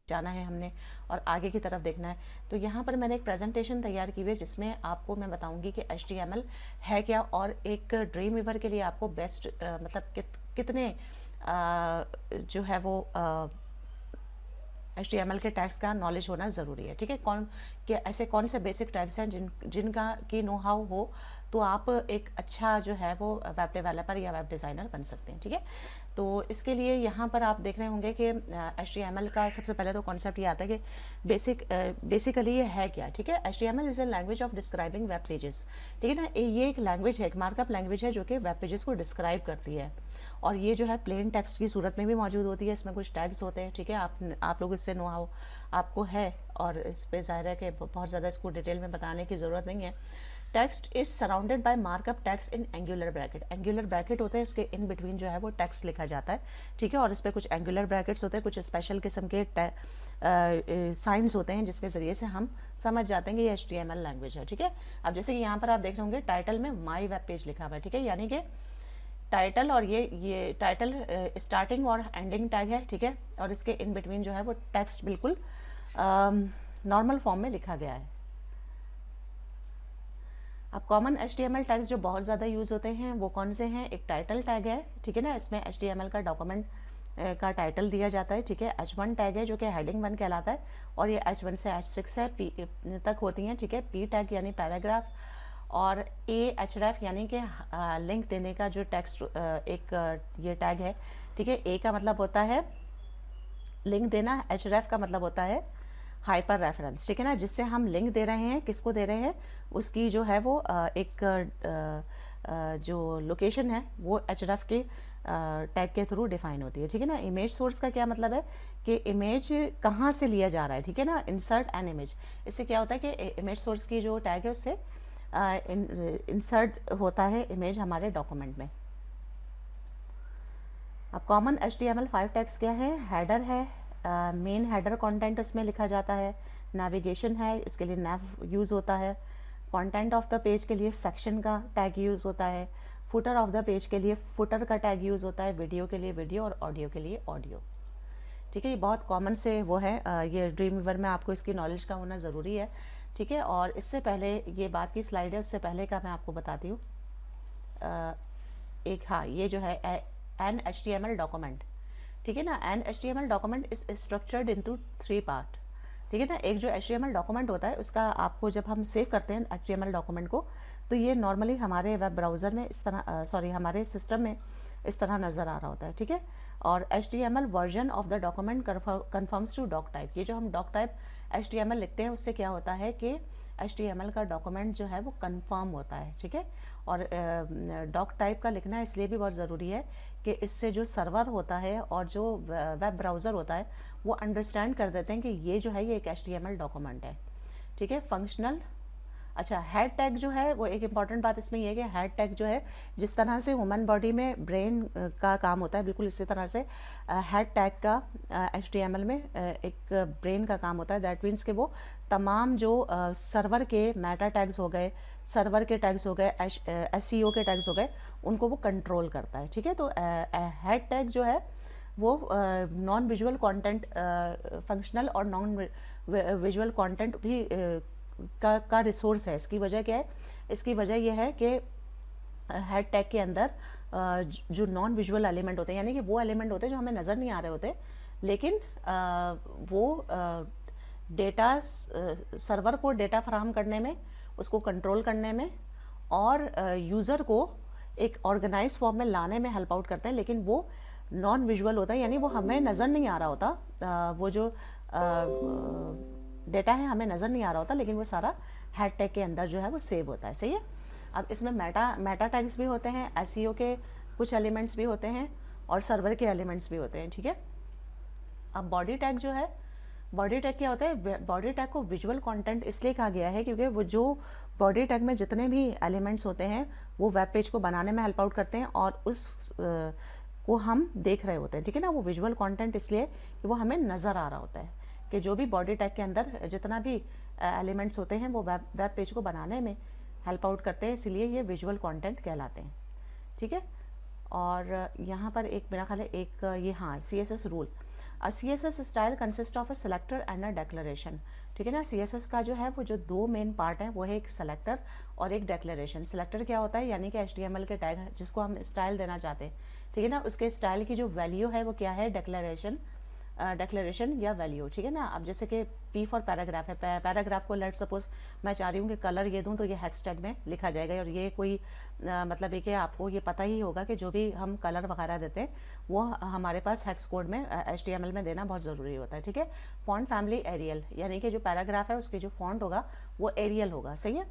जाना है हमने और आगे की तरफ देखना है। तो यहाँ पर मैंने एक प्रेजेंटेशन तैयार की हुई है जिसमें आपको मैं बताऊंगी कि HTML है क्या, और एक ड्रीम वीवर के लिए आपको बेस्ट मतलब कितने जो है वो HTML के टैग्स का नॉलेज होना ज़रूरी है। ठीक है, ऐसे कौन से बेसिक टैग्स हैं जिनका की नो हाउ हो तो आप एक अच्छा जो है वो वेब डेवलपर या वेब डिज़ाइनर बन सकते हैं। ठीक है, तो इसके लिए यहाँ पर आप देख रहे होंगे कि HTML का सबसे पहले तो कॉन्सेप्ट ये आता है कि बेसिकली ये है क्या। ठीक है, HTML is a language of describing web pages. ठीक है ना, ये एक लैंग्वेज है, एक मार्कअप लैंग्वेज है जो कि वेब पेजेस को डिस्क्राइब करती है, और ये जो है प्लेन टेक्स्ट की सूरत में भी मौजूद होती है। इसमें कुछ टैग्स होते हैं। ठीक है, आप लोग इससे नो हाउ आपको है, और इस पे ज़ाहिर है कि बहुत ज़्यादा इसको डिटेल में बताने की ज़रूरत नहीं है। Text is surrounded by markup text in angular bracket. Angular bracket होते हैं, उसके इन बिटवीन जो है वो टेक्स्ट लिखा जाता है। ठीक है, और इस पर कुछ एंगुलर ब्रैकेट्स होते हैं, कुछ स्पेशल किस्म के साइंस होते हैं जिसके ज़रिए से हम समझ जाते हैं कि ये HTML लैंग्वेज है। ठीक है, अब जैसे कि यहाँ पर आप देख रहे होंगे टाइटल में माई वेब पेज लिखा हुआ है। ठीक है, यानी कि टाइटल, और ये टाइटल स्टार्टिंग और एंडिंग टैग है। ठीक है, और इसके इन बिटवीन जो है वो टेक्स्ट बिल्कुल नॉर्मल फॉर्म में लिखा गया है। अब कॉमन HTML टैग्स जो बहुत ज़्यादा यूज़ होते हैं वो कौन से हैं? एक टाइटल टैग है। ठीक है ना, इसमें HTML का डॉक्यूमेंट का टाइटल दिया जाता है। ठीक है, H1 टैग है जो कि हेडिंग 1 कहलाता है, और ये H1 से H6 है, P तक होती हैं। ठीक है, P टैग यानी पैराग्राफ, और href यानी कि लिंक देने का जो टेक्स्ट एक ये टैग है। ठीक है, A का मतलब होता है लिंक देना, href का मतलब होता है हाइपर रेफरेंस। ठीक है ना, जिससे हम लिंक दे रहे हैं, किसको दे रहे हैं, उसकी जो है वो जो लोकेशन है वो href के टैग के थ्रू डिफाइन होती है। ठीक है ना, इमेज सोर्स का क्या मतलब है कि इमेज कहाँ से लिया जा रहा है। ठीक है ना, इंसर्ट एन इमेज, इससे क्या होता है कि इमेज सोर्स की जो टैग है उससे इंसर्ट होता है इमेज हमारे डॉक्यूमेंट में। अब कॉमन HTML 5 टैग्स क्या है? हेडर है, मेन हेडर कंटेंट उसमें लिखा जाता है। नेविगेशन है, इसके लिए nav यूज़ होता है। कंटेंट ऑफ द पेज के लिए सेक्शन का टैग यूज़ होता है। फुटर ऑफ द पेज के लिए फुटर का टैग यूज़ होता है। वीडियो के लिए वीडियो, और ऑडियो के लिए ऑडियो। ठीक है, ये बहुत कॉमन से वो है, ये ड्रीम वीवर में आपको इसकी नॉलेज का होना ज़रूरी है। ठीक है, और इससे पहले ये बात की स्लाइड है, उससे पहले का मैं आपको बताती हूँ। एक हाँ, ये जो है एन HTML डॉक्यूमेंट। ठीक है ना, an HTML document is structured into 3 part. ठीक है ना, एक जो HTML डॉक्यूमेंट होता है उसका आपको जब हम सेव करते हैं HTML डॉक्यूमेंट को, तो ये नॉर्मली हमारे वेब ब्राउज़र में इस तरह हमारे सिस्टम में इस तरह नज़र आ रहा होता है। ठीक है, और HTML version of the document confirms to doctype. ये जो हम डॉक टाइप HTML लिखते हैं उससे क्या होता है कि HTML का डॉक्यूमेंट जो है वो कंफर्म होता है। ठीक है, और डॉक टाइप का लिखना इसलिए भी बहुत ज़रूरी है कि इससे जो सर्वर होता है और जो वेब ब्राउज़र होता है वो अंडरस्टैंड कर देते हैं कि ये जो है ये एक HTML डॉक्यूमेंट है। ठीक है, फंक्शनल। अच्छा, हेड टैग जो है वो एक इम्पॉर्टेंट बात इसमें ये है कि हेड टैग जो है जिस तरह से ह्यूमन बॉडी में ब्रेन का काम होता है, बिल्कुल इसी तरह से हेड टैग का HTML में एक ब्रेन का काम होता है। दैट मीन्स कि वो तमाम जो सर्वर के मेटा टैग्स हो गए, सर्वर के टैग्स हो गए, SEO के टैग्स हो गए, उनको वो कंट्रोल करता है। ठीक है, तो हेड टैग जो है वो नॉन विजुअल कंटेंट, फंक्शनल और नॉन विजुअल कंटेंट भी का रिसोर्स है। इसकी वजह क्या है? इसकी वजह यह है कि हेड टैग के अंदर जो नॉन विजुअल एलिमेंट होते हैं, यानी कि वो एलिमेंट होते हैं जो हमें नज़र नहीं आ रहे होते, लेकिन वो डेटा सर्वर को डेटा फराहम करने में, उसको कंट्रोल करने में, और यूज़र को एक ऑर्गेनाइज फॉर्म में लाने में हेल्प आउट करते हैं, लेकिन वो नॉन विजुअल होता है, यानी वो हमें नज़र नहीं आ रहा होता। वो जो डेटा है हमें नज़र नहीं आ रहा होता, लेकिन वो सारा हेड टैग के अंदर जो है वो सेव होता है। सही है, अब इसमें मेटा टैग्स भी होते हैं, SEO के कुछ एलिमेंट्स भी होते हैं, और सर्वर के एलिमेंट्स भी होते हैं। ठीक है, अब बॉडी टैग जो है, बॉडी टैग क्या होता है? बॉडी टैग को विजुअल कंटेंट इसलिए कहा गया है क्योंकि वो जो बॉडी टैग में जितने भी एलिमेंट्स होते हैं वो वेब पेज को बनाने में हेल्प आउट करते हैं, और उस को हम देख रहे होते हैं। ठीक है ना, वो विजुअल कंटेंट इसलिए कि वो हमें नज़र आ रहा होता है कि जो भी बॉडी टैग के अंदर जितना भी एलिमेंट्स होते हैं वो वेब पेज को बनाने में हेल्प आउट करते हैं, इसलिए ये विजुअल कंटेंट कहलाते हैं। ठीक है, और यहाँ पर एक मेरा ख्याल है एक ये हाँ CSS rule. CSS style consist of a selector and a declaration, ठीक है ना। CSS का जो है वो जो दो मेन पार्ट हैं वो है एक सेलेक्टर और एक डेक्लेरेशन। सेलेक्टर क्या होता है, यानी कि HTML के टैग जिसको हम स्टाइल देना चाहते हैं, ठीक है ना, उसके स्टाइल की जो वैल्यू है वो क्या है, डेक्लेरेशन या वैल्यू, ठीक है ना। अब जैसे कि P फॉर पैराग्राफ है, पैराग्राफ को लेट सपोज मैं चाह रही हूँ कि कलर ये दूँ तो ये हैश टैग में लिखा जाएगा। और ये कोई मतलब ये कि आपको ये पता ही होगा कि जो भी हम कलर वगैरह देते हैं वो हमारे पास हेक्स कोड में HTML में देना बहुत ज़रूरी होता है, ठीक है। फॉन्ट फैमिली एरियल, यानी कि जो पैराग्राफ है उसकी जो फॉन्ट होगा वो एरियल होगा, सही है।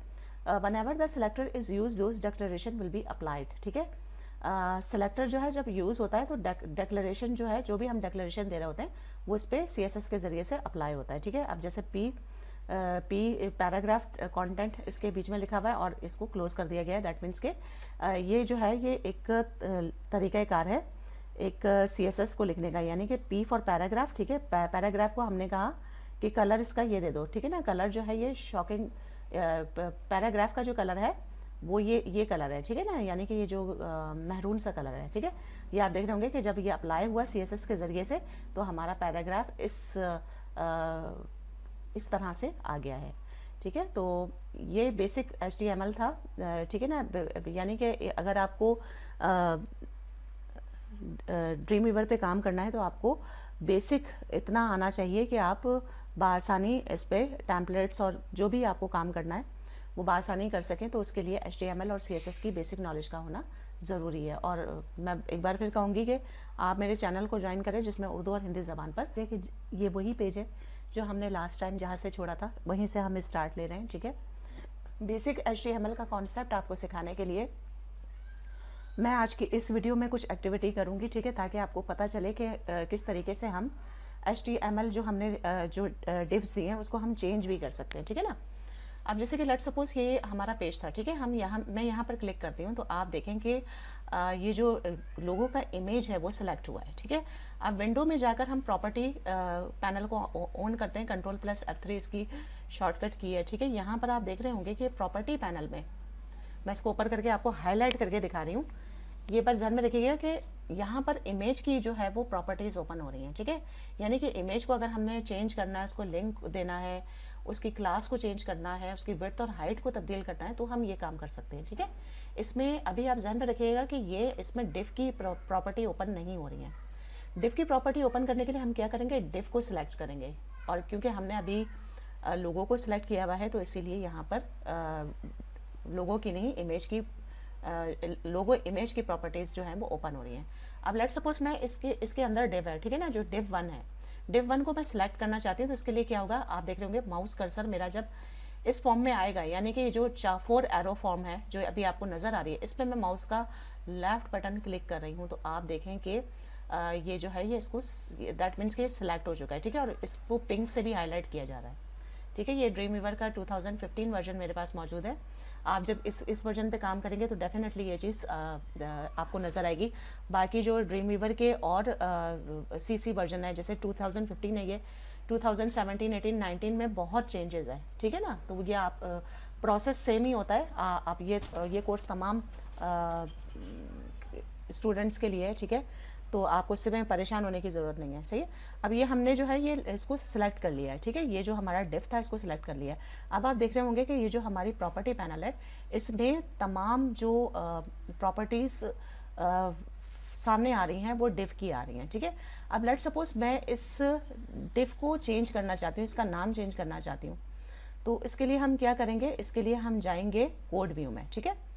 whenever the selector is used those declaration will be applied, ठीक है। सेलेक्टर जो है जब यूज़ होता है तो डेक्लेरेशन जो है, जो भी हम डेक्लेरेशन दे रहे होते हैं वो इस पर CSS के ज़रिए से अप्लाई होता है, ठीक है। अब जैसे पी पैराग्राफ कंटेंट इसके बीच में लिखा हुआ है और इसको क्लोज कर दिया गया है, दैट मीन्स के ये जो है ये एक तरीक़ाकार है एक CSS को लिखने का, यानी कि P फॉर पैराग्राफ, ठीक है। पैराग्राफ को हमने कहा कि कलर इसका ये दे दो, ठीक है ना। कलर जो है ये शॉकिंग, पैराग्राफ का जो कलर है वो ये कलर है, ठीक है ना, यानी कि ये जो महरून सा कलर है, ठीक है। ये आप देख रहे होंगे कि जब ये अप्लाई हुआ CSS के ज़रिए से तो हमारा पैराग्राफ इस तरह से आ गया है, ठीक है। तो ये बेसिक HTML था, ठीक है ना। यानी कि अगर आपको ड्रीमवीवर पे काम करना है तो आपको बेसिक इतना आना चाहिए कि आप बआसानी इस पर टेम्पलेट्स और जो भी आपको काम करना है वो बआसानी कर सकें। तो उसके लिए HTML और CSS की बेसिक नॉलेज का होना ज़रूरी है। और मैं एक बार फिर कहूँगी कि आप मेरे चैनल को ज्वाइन करें जिसमें उर्दू और हिंदी ज़बान पर, देखिए ये वही पेज है जो हमने लास्ट टाइम जहाँ से छोड़ा था वहीं से हम स्टार्ट ले रहे हैं, ठीक है। बेसिक HTML का कॉन्सेप्ट आपको सिखाने के लिए मैं आज की इस वीडियो में कुछ एक्टिविटी करूँगी, ठीक है, ताकि आपको पता चले कि किस तरीके से हम HTML जो हमने जो डिव्स दिए हैं उसको हम चेंज भी कर सकते हैं, ठीक है ना। अब जैसे कि लेट सपोज ये हमारा पेज था, ठीक है, मैं यहाँ पर क्लिक करती हूँ तो आप देखें कि ये जो लोगों का इमेज है वो सिलेक्ट हुआ है, ठीक है। अब विंडो में जाकर हम प्रॉपर्टी पैनल को ऑन करते हैं, Ctrl+F3 इसकी शॉर्टकट की है, ठीक है। यहाँ पर आप देख रहे होंगे कि प्रॉपर्टी पैनल में मैं इसको ऊपर करके आपको हाईलाइट करके दिखा रही हूँ। ये बस ध्यान में रखिएगा कि यहाँ पर इमेज की जो है वो प्रॉपर्टीज़ ओपन हो रही हैं, ठीक है। यानी कि इमेज को अगर हमने चेंज करना है, उसको लिंक देना है, उसकी क्लास को चेंज करना है, उसकी विड्थ और हाइट को तब्दील करना है तो हम ये काम कर सकते हैं, ठीक है। इसमें अभी आप ध्यान में रखिएगा कि ये इसमें डिफ की प्रॉपर्टी ओपन नहीं हो रही है। डिफ की प्रॉपर्टी ओपन करने के लिए हम क्या करेंगे, डिफ को सिलेक्ट करेंगे। और क्योंकि हमने अभी लोगों को सिलेक्ट किया हुआ है तो इसीलिए यहाँ पर लोगों की नहीं, इमेज की लोगो इमेज की प्रॉपर्टीज़ जो हैं वो ओपन हो रही हैं। अब लेट सपोज मैं इसके अंदर डिव है, ठीक है ना, जो डिव 1 है, डिव 1 को मैं सिलेक्ट करना चाहती हूँ तो इसके लिए क्या होगा, आप देख रहे होंगे माउस कर्सर मेरा जब इस फॉर्म में आएगा, यानी कि जो 4 एरो फॉर्म है जो अभी आपको नज़र आ रही है, इस पर मैं माउस का लेफ्ट बटन क्लिक कर रही हूँ तो आप देखें कि ये जो है ये इसको दैट मीन्स कि सिलेक्ट हो चुका है, ठीक है। और इसको पिंक से भी हाईलाइट किया जा रहा है, ठीक है। ये ड्रीमवीवर का 2015 वर्जन मेरे पास मौजूद है। आप जब इस वर्जन पे काम करेंगे तो डेफिनेटली ये चीज़ आपको नज़र आएगी। बाकी जो ड्रीमवीवर के और CC वर्जन है, जैसे 2015 है, ये 2017, 18, 19 में बहुत चेंजेस है, ठीक है ना। तो ये आप प्रोसेस सेम ही होता है। आप ये कोर्स तमाम स्टूडेंट्स के लिए है, ठीक है। तो आपको इससे में परेशान होने की ज़रूरत नहीं है, सही है। अब ये हमने जो है ये इसको सिलेक्ट कर लिया है, ठीक है। ये जो हमारा डिफ था इसको सिलेक्ट कर लिया है। अब आप देख रहे होंगे कि ये जो हमारी प्रॉपर्टी पैनल है इसमें तमाम जो प्रॉपर्टीज़ सामने आ रही हैं वो डिफ की आ रही हैं, ठीक है। अब लेट सपोज मैं इस डिफ को चेंज करना चाहती हूँ, इसका नाम चेंज करना चाहती हूँ, तो इसके लिए हम क्या करेंगे, इसके लिए हम जाएंगे कोड व्यू में, ठीक है।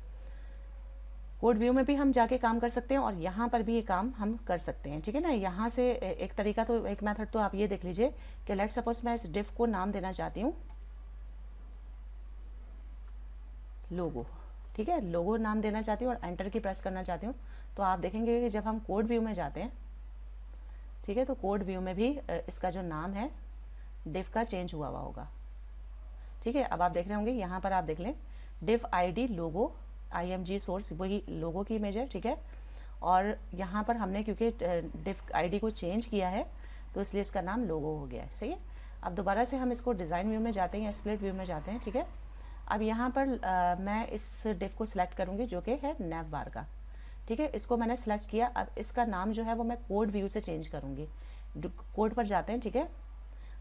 कोड व्यू में भी हम जाके काम कर सकते हैं और यहाँ पर भी ये काम हम कर सकते हैं, ठीक है ना। यहाँ से एक तरीका तो एक मेथड तो आप ये देख लीजिए कि लेट सपोज मैं इस डिफ को नाम देना चाहती हूँ लोगो, ठीक है, लोगो नाम देना चाहती हूँ और एंटर की प्रेस करना चाहती हूँ तो आप देखेंगे कि जब हम कोड व्यू में जाते हैं, ठीक है, तो कोड व्यू में भी इसका जो नाम है डिफ का चेंज हुआ होगा, ठीक है। अब आप देख रहे होंगे यहाँ पर आप देख लें डिफ ID लोगो IMG सोर्स, वही लोगो की इमेज है, ठीक है। और यहाँ पर हमने क्योंकि डिफ ID को चेंज किया है तो इसलिए इसका नाम लोगो हो गया है, सही है। अब दोबारा से हम इसको डिज़ाइन व्यू में जाते हैं या स्प्लिट व्यू में जाते हैं, ठीक है। अब यहाँ पर मैं इस डिफ को सिलेक्ट करूँगी जो कि है नैव बार का, ठीक है। इसको मैंने सेलेक्ट किया। अब इसका नाम जो है वो मैं कोड व्यू से चेंज करूँगी, कोड पर जाते हैं, ठीक है,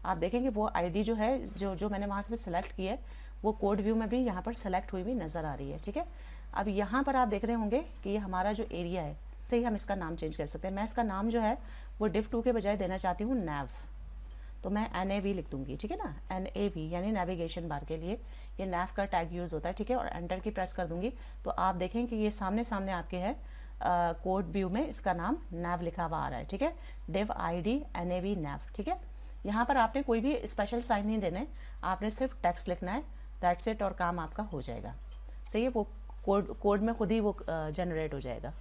आप देखेंगे वो आईडी जो है जो मैंने वहाँ से सिलेक्ट की है वो कोड व्यू में भी यहाँ पर सेलेक्ट हुई नज़र आ रही है, ठीक है। अब यहाँ पर आप देख रहे होंगे कि ये हमारा जो एरिया है, से ही हम इसका नाम चेंज कर सकते हैं। मैं इसका नाम जो है वो div2 के बजाय देना चाहती हूँ nav, तो मैं NAV लिख दूंगी, ठीक है ना, NAV यानी नेविगेशन बार के लिए ये nav का टैग यूज़ होता है, ठीक है। और एंटर की प्रेस कर दूंगी तो आप देखें कि ये सामने सामने आपके है कोड व्यू में इसका नाम nav लिखा हुआ आ रहा है, ठीक है, div id NAV nav, ठीक है। यहाँ पर आपने कोई भी स्पेशल साइन नहीं देने, आपने सिर्फ टेक्स्ट लिखना है, दैट्स इट, और काम आपका हो जाएगा, सही है। वो कोड में खुद ही वो जनरेट हो जाएगा।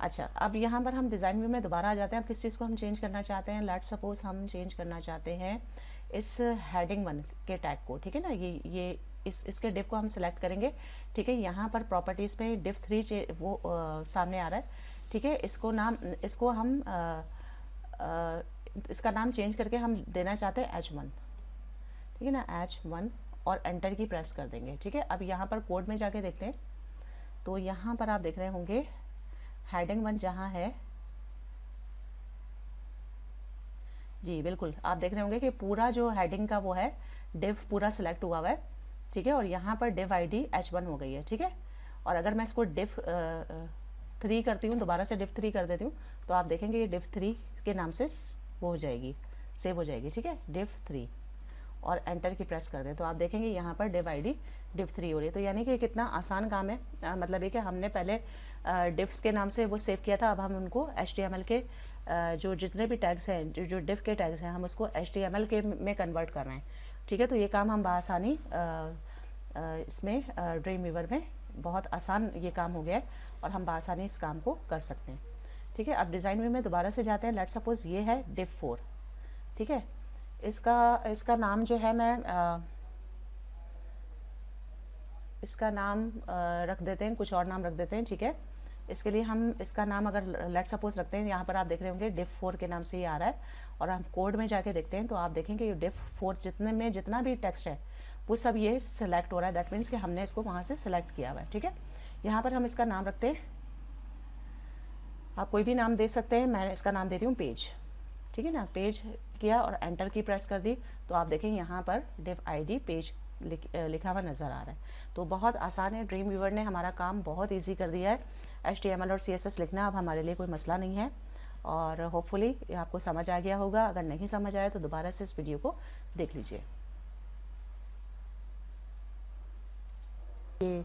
अच्छा, अब यहाँ पर हम डिज़ाइन व्यू में दोबारा आ जाते हैं। अब किस चीज़ को हम चेंज करना चाहते हैं, लेट्स सपोज हम चेंज करना चाहते हैं इस हेडिंग 1 के टैग को, ठीक है ना, ये इसके डिव को हम सेलेक्ट करेंगे, ठीक है। यहाँ पर प्रॉपर्टीज़ में div3 वो सामने आ रहा है, ठीक है। इसको हम इसका नाम चेंज करके हम देना चाहते हैं h1, ठीक है ना, h1, और एंटर की प्रेस कर देंगे, ठीक है। अब यहाँ पर कोड में जाके देखते हैं तो यहाँ पर आप देख रहे होंगे हेडिंग 1 जहाँ है, जी बिल्कुल, आप देख रहे होंगे कि पूरा जो हेडिंग का वो है डिव पूरा सिलेक्ट हुआ है, ठीक है। और यहाँ पर डिव आईडी h1 हो गई है, ठीक है। और अगर मैं इसको div 3 करती हूँ, दोबारा से div 3 कर देती हूँ, तो आप देखेंगे ये div 3 के नाम से वो हो जाएगी, सेव हो जाएगी, ठीक है, div 3, और एंटर की प्रेस कर दें तो आप देखेंगे यहाँ पर div id div 3 हो रही है। तो यानी कि कितना आसान काम है, मतलब ये कि हमने पहले divs के नाम से वो सेव किया था, अब हम उनको HTML के जो जितने भी टैग्स हैं, जो div के टैग्स हैं, हम उसको HTML के में कन्वर्ट कर रहे हैं, ठीक है। तो ये काम हम बआसानी इसमें ड्रीम वीवर में बहुत आसान ये काम हो गया है और हम बआसानी इस काम को कर सकते हैं, ठीक है। अब डिज़ाइन व्यू में दोबारा से जाते हैं। लेट सपोज ये है div 4, ठीक है। इसका नाम जो है मैं इसका नाम रख देते हैं, कुछ और नाम रख देते हैं, ठीक है। इसके लिए हम इसका नाम अगर लेट सपोज रखते हैं, यहाँ पर आप देख रहे होंगे div 4 के नाम से ही आ रहा है, और हम कोड में जाके देखते हैं तो आप देखेंगे ये div 4 जितना भी टेक्स्ट है वो सब ये सिलेक्ट हो रहा है, दैट मीन्स कि हमने इसको वहाँ से सिलेक्ट किया हुआ है, ठीक है। यहाँ पर हम इसका नाम रखते हैं, आप कोई भी नाम दे सकते हैं, मैं इसका नाम दे रही हूँ पेज, ठीक है ना, पेज किया और एंटर की प्रेस कर दी तो आप देखेंगे यहाँ पर div id पेज लिखा हुआ नज़र आ रहा है। तो बहुत आसान है, ड्रीम व्यूवर ने हमारा काम बहुत इजी कर दिया है। HTML और CSS लिखना अब हमारे लिए कोई मसला नहीं है, और होपफुली आपको समझ आ गया होगा। अगर नहीं समझ आया तो दोबारा से इस वीडियो को देख लीजिए। ये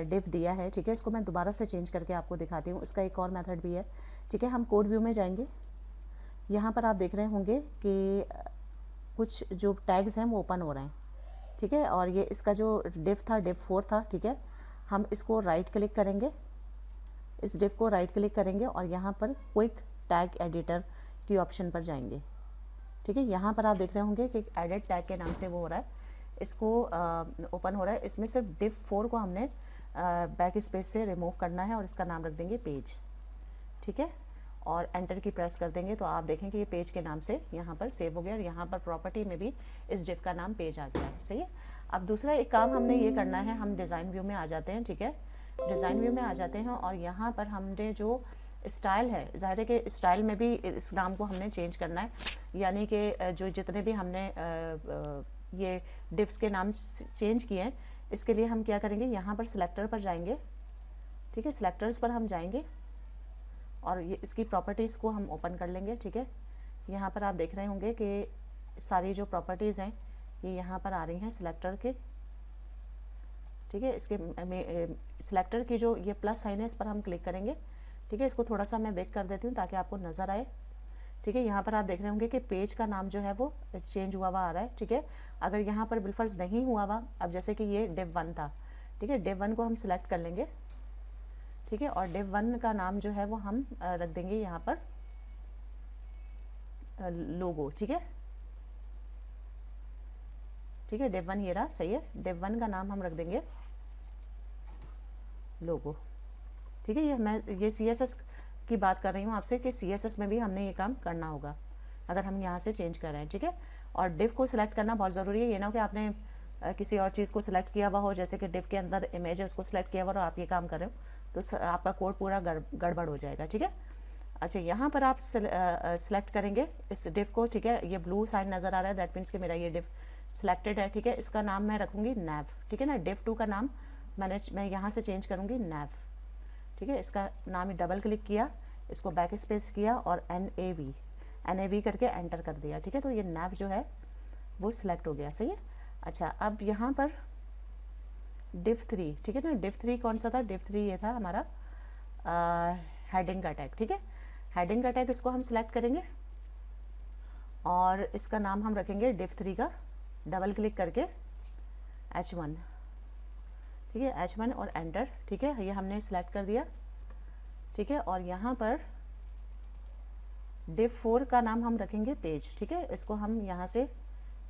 div दिया है, ठीक है, इसको मैं दोबारा से चेंज करके आपको दिखाती हूँ। इसका एक और मेथड भी है, ठीक है। हम कोड व्यू में जाएंगे, यहाँ पर आप देख रहे होंगे कि कुछ जो टैग्स हैं वो ओपन हो रहे हैं, ठीक है। और ये इसका जो div था div 4 था, ठीक है। हम इसको राइट क्लिक करेंगे, इस div को राइट क्लिक करेंगे और यहाँ पर क्विक टैग एडिटर की ऑप्शन पर जाएंगे, ठीक है। यहाँ पर आप देख रहे होंगे कि एडिट टैग के नाम से वो हो रहा है, इसको ओपन हो रहा है। इसमें सिर्फ div 4 को हमने बैक स्पेस से रिमूव करना है और इसका नाम रख देंगे पेज, ठीक है। और एंटर की प्रेस कर देंगे तो आप देखेंगे ये पेज के नाम से यहाँ पर सेव हो गया, और यहाँ पर प्रॉपर्टी में भी इस div का नाम पेज आ गया है, सही है। अब दूसरा एक काम हमने ये करना है, हम डिज़ाइन व्यू में आ जाते हैं, ठीक है। डिज़ाइन व्यू में आ जाते हैं और यहाँ पर हमने जो स्टाइल है, ज़ाहिर है कि स्टाइल में भी इस नाम को हमने चेंज करना है, यानी कि जो जितने भी हमने ये divs के नाम चेंज किए हैं, इसके लिए हम क्या करेंगे, यहाँ पर सिलेक्टर पर जाएंगे, ठीक है। सिलेक्टर्स पर हम जाएंगे और ये इसकी प्रॉपर्टीज़ को हम ओपन कर लेंगे, ठीक है। यहाँ पर आप देख रहे होंगे कि सारी जो प्रॉपर्टीज़ हैं ये यहाँ पर आ रही हैं सिलेक्टर के, ठीक है। इसके सिलेक्टर की जो ये प्लस साइन है इस पर हम क्लिक करेंगे, ठीक है। इसको थोड़ा सा मैं बैक कर देती हूँ ताकि आपको नज़र आए, ठीक है। यहाँ पर आप देख रहे होंगे कि पेज का नाम जो है वो चेंज हुआ हुआ आ रहा है, ठीक है। अगर यहाँ पर बिलफर्ज नहीं हुआ हुआ, अब जैसे कि ये div 1 था, ठीक है, div 1 को हम सिलेक्ट कर लेंगे, ठीक है। और div 1 का नाम जो है वो हम रख देंगे यहाँ पर लोगो, ठीक है, ठीक है। div 1 ये रहा, सही है। div 1 का नाम हम रख देंगे लोगो, ठीक है। ये CSS की बात कर रही हूँ आपसे कि CSS में भी हमने ये काम करना होगा अगर हम यहाँ से चेंज कर रहे हैं, ठीक है। और div को सिलेक्ट करना बहुत ज़रूरी है, ये ना हो कि आपने किसी और चीज़ को सिलेक्ट किया हुआ हो, जैसे कि div के अंदर इमेज है उसको सिलेक्ट किया हुआ और आप ये काम कर रहे हो तो आपका कोड पूरा गड़बड़ हो जाएगा, ठीक है। अच्छा, यहाँ पर आप सिलेक्ट करेंगे इस डिव को, ठीक है। ये ब्लू साइन नज़र आ रहा है, दैट मीन्स कि मेरा ये डिव सिलेक्टेड है, ठीक है। इसका नाम मैं रखूँगी नैव, ठीक है ना। डिव 2 का नाम मैं यहाँ से चेंज करूँगी नैव, ठीक है। इसका नाम ही डबल क्लिक किया, इसको बैक स्पेस किया और NAV करके एंटर कर दिया, ठीक है। तो ये नैव जो है वो सिलेक्ट हो गया, सही है। अच्छा, अब यहाँ पर div 3, ठीक है ना। div 3 कौन सा था? div 3 ये था हमारा हेडिंग का टैग, ठीक है। हेडिंग का टैग इसको हम सिलेक्ट करेंगे और इसका नाम हम रखेंगे div 3 का, डबल क्लिक करके H1, ठीक है, H1 और एंटर, ठीक है। ये हमने सिलेक्ट कर दिया, ठीक है। और यहाँ पर div 4 का नाम हम रखेंगे पेज, ठीक है। इसको हम यहाँ से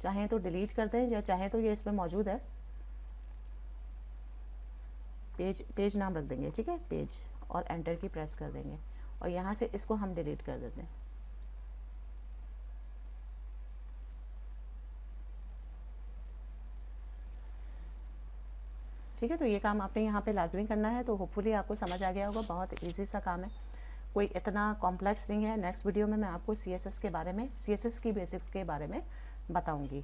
चाहें तो डिलीट कर दें या चाहें तो ये इसमें मौजूद है, पेज नाम रख देंगे, ठीक है, पेज, और एंटर की प्रेस कर देंगे और यहाँ से इसको हम डिलीट कर देते हैं। ठीक है, तो ये काम आपने यहाँ पे लाजमी करना है। तो होपफुली आपको समझ आ गया होगा, बहुत इजी सा काम है, कोई इतना कॉम्प्लेक्स नहीं है। नेक्स्ट वीडियो में मैं आपको CSS के बारे में, CSS की बेसिक्स के बारे में बताऊँगी।